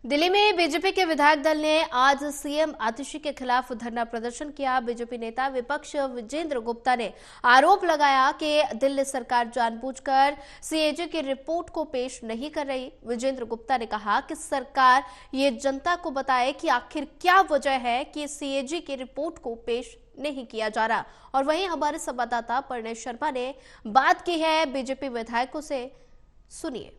दिल्ली में बीजेपी के विधायक दल ने आज सीएम आतिशी के खिलाफ धरना प्रदर्शन किया। बीजेपी नेता विपक्ष विजेंद्र गुप्ता ने आरोप लगाया कि दिल्ली सरकार जानबूझकर सीएजी की रिपोर्ट को पेश नहीं कर रही। विजेंद्र गुप्ता ने कहा कि सरकार ये जनता को बताए कि आखिर क्या वजह है कि सीएजी की रिपोर्ट को पेश नहीं किया जा रहा। और वहीं हमारे संवाददाता परनेश शर्मा ने बात की है बीजेपी विधायकों से, सुनिए।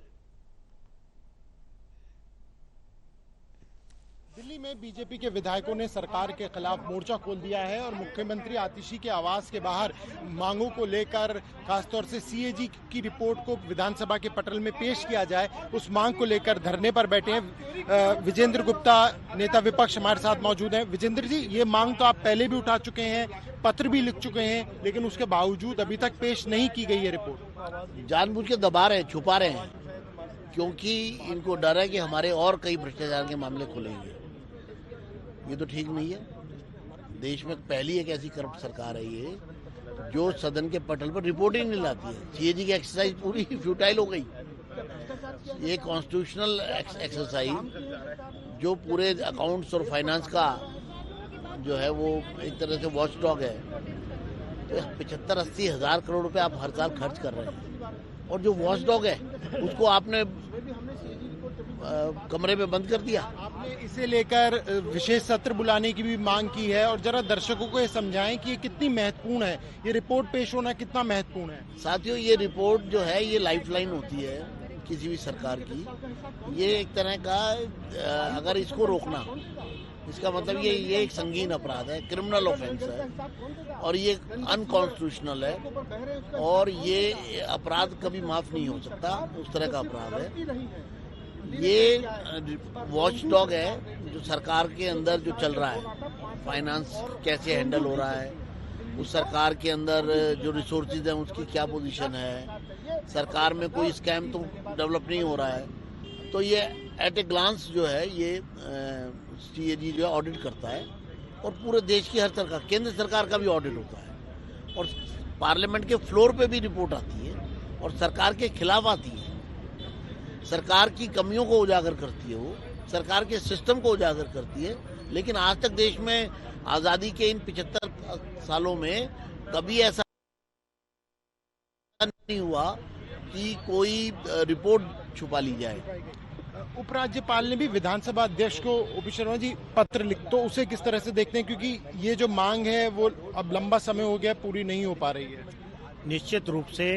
दिल्ली में बीजेपी के विधायकों ने सरकार के खिलाफ मोर्चा खोल दिया है और मुख्यमंत्री आतिशी के आवास के बाहर मांगों को लेकर, खासतौर से सीएजी की रिपोर्ट को विधानसभा के पटल में पेश किया जाए, उस मांग को लेकर धरने पर बैठे हैं। विजेंद्र गुप्ता नेता विपक्ष हमारे साथ मौजूद हैं। विजेंद्र जी, ये मांग तो आप पहले भी उठा चुके हैं, पत्र भी लिख चुके हैं, लेकिन उसके बावजूद अभी तक पेश नहीं की गई है रिपोर्ट। जानबूझ के दबा रहे हैं, छुपा रहे हैं, क्योंकि इनको डर है कि हमारे और कई भ्रष्टाचार के मामले खुलेंगे। ये तो ठीक नहीं है। देश में पहली एक ऐसी करप्ट सरकार है ये, जो सदन के पटल पर रिपोर्ट ही नहीं लाती है। सीएजी की एक्सरसाइज पूरी फ्यूटाइल हो गई। ये कॉन्स्टिट्यूशनल एक्सरसाइज जो पूरे अकाउंट्स और फाइनेंस का जो है वो एक तरह से वॉच डॉग है, तो 75-80 हज़ार करोड़ रुपए आप हर साल खर्च कर रहे हैं, और जो वॉच डॉग है उसको आपने कमरे में बंद कर दिया। आपने इसे लेकर विशेष सत्र बुलाने की भी मांग की है, और जरा दर्शकों को ये समझाएं कि ये कितनी महत्वपूर्ण है, ये रिपोर्ट पेश होना कितना महत्वपूर्ण है। साथियों, ये रिपोर्ट जो है ये लाइफलाइन होती है किसी भी सरकार की। ये एक तरह का अगर इसको रोकना, इसका मतलब ये एक संगीन अपराध है, क्रिमिनल ऑफेंस है, और ये अनकॉन्स्टिट्यूशनल है, और ये अपराध कभी माफ नहीं हो सकता। उस तरह का अपराध है। ये वॉच डॉग है जो सरकार के अंदर जो चल रहा है, फाइनेंस कैसे हैंडल हो रहा है, उस सरकार के अंदर जो रिसोर्सेज हैं उसकी क्या पोजीशन है, सरकार में कोई स्कैम तो डेवलप नहीं हो रहा है। तो ये एट ए ग्लांस जो है ये सीएजी जो है ऑडिट करता है, और पूरे देश की हर सरकार, केंद्र सरकार का भी ऑडिट होता है, और पार्लियामेंट के फ्लोर पे भी रिपोर्ट आती है, और सरकार के खिलाफ आती है, सरकार की कमियों को उजागर करती है, वो सरकार के सिस्टम को उजागर करती है। लेकिन आज तक देश में आजादी के इन 75 सालों में कभी ऐसा नहीं हुआ कि कोई रिपोर्ट छुपा ली जाए। उपराज्यपाल ने भी विधानसभा अध्यक्ष को, ओपी शर्मा जी, पत्र लिख, तो उसे किस तरह से देखते हैं, क्योंकि ये जो मांग है वो अब लंबा समय हो गया, पूरी नहीं हो पा रही है। निश्चित रूप से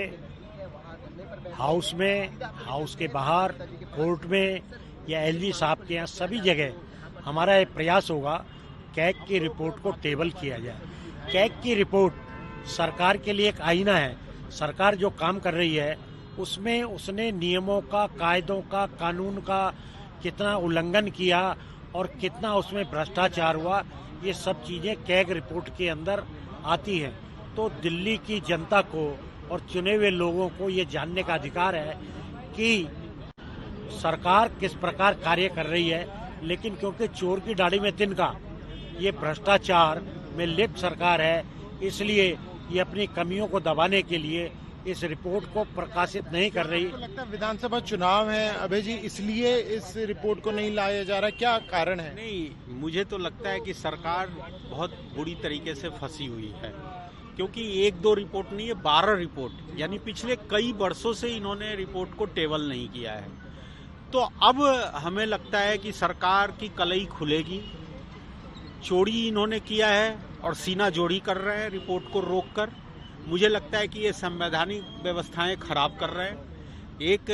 हाउस में, हाउस के बाहर, कोर्ट में या एलजी साहब के यहाँ सभी जगह हमारा ये प्रयास होगा कैग की रिपोर्ट को टेबल किया जाए। कैग की रिपोर्ट सरकार के लिए एक आईना है। सरकार जो काम कर रही है उसमें उसने नियमों का, कायदों का, कानून का कितना उल्लंघन किया और कितना उसमें भ्रष्टाचार हुआ, ये सब चीजें कैग रिपोर्ट के अंदर आती हैं। तो दिल्ली की जनता को और चुने हुए लोगों को ये जानने का अधिकार है कि सरकार किस प्रकार कार्य कर रही है। लेकिन क्योंकि चोर की दाढ़ी में तिनका, ये भ्रष्टाचार में लिप्त सरकार है, इसलिए ये अपनी कमियों को दबाने के लिए इस रिपोर्ट को प्रकाशित नहीं कर रही। तो लगता है विधानसभा चुनाव है अभय जी, इसलिए इस रिपोर्ट को नहीं लाया जा रहा, क्या कारण है? नहीं, मुझे तो लगता है कि सरकार बहुत बुरी तरीके से फंसी हुई है, क्योंकि 1-2 रिपोर्ट नहीं है, 12 रिपोर्ट, यानी पिछले कई वर्षों से इन्होंने रिपोर्ट को टेबल नहीं किया है। तो अब हमें लगता है कि सरकार की कलई खुलेगी। चोरी इन्होंने किया है और सीना जोड़ी कर रहे हैं रिपोर्ट को रोककर। मुझे लगता है कि ये संवैधानिक व्यवस्थाएं खराब कर रहे हैं। एक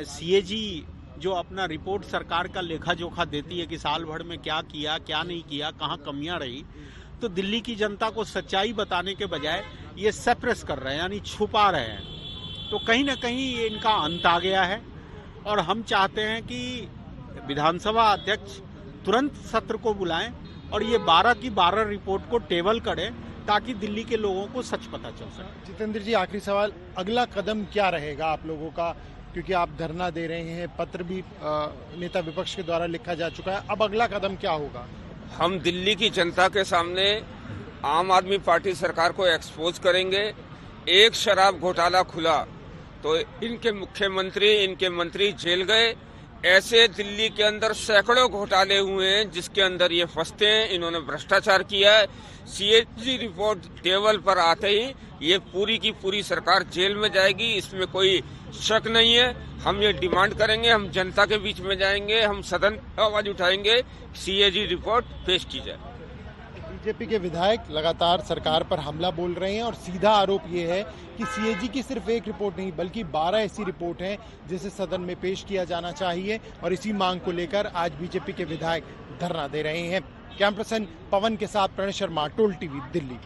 सीएजी जो अपना रिपोर्ट सरकार का लेखा जोखा देती है कि साल भर में क्या किया, क्या नहीं किया, कहाँ कमियां रही, तो दिल्ली की जनता को सच्चाई बताने के बजाय ये सप्रेस कर रहे हैं, यानी छुपा रहे हैं। तो कहीं ना कहीं ये इनका अंत आ गया है, और हम चाहते हैं कि विधानसभा अध्यक्ष तुरंत सत्र को बुलाएं और ये 12 की 12 रिपोर्ट को टेबल करें, ताकि दिल्ली के लोगों को सच पता चल सके। जितेंद्र जी, आखिरी सवाल, अगला कदम क्या रहेगा आप लोगों का, क्योंकि आप धरना दे रहे हैं, पत्र भी नेता विपक्ष के द्वारा लिखा जा चुका है, अब अगला कदम क्या होगा? हम दिल्ली की जनता के सामने आम आदमी पार्टी सरकार को एक्सपोज करेंगे। एक शराब घोटाला खुला तो इनके मुख्यमंत्री, इनके मंत्री जेल गए, ऐसे दिल्ली के अंदर सैकड़ों घोटाले हुए हैं जिसके अंदर ये फंसते हैं। इन्होंने भ्रष्टाचार किया है। सीएजी रिपोर्ट टेबल पर आते ही ये पूरी की पूरी सरकार जेल में जाएगी, इसमें कोई शक नहीं है। हम ये डिमांड करेंगे, हम जनता के बीच में जाएंगे, हम सदन आवाज उठाएंगे, सीएजी रिपोर्ट पेश की जाए। बीजेपी के विधायक लगातार सरकार पर हमला बोल रहे हैं और सीधा आरोप ये है कि सीएजी की सिर्फ एक रिपोर्ट नहीं बल्कि 12 ऐसी रिपोर्ट हैं जिसे सदन में पेश किया जाना चाहिए और इसी मांग को लेकर आज बीजेपी के विधायक धरना दे रहे हैं। कैमरा पर्सन पवन के साथ प्रणय शर्मा, टोल टीवी, दिल्ली।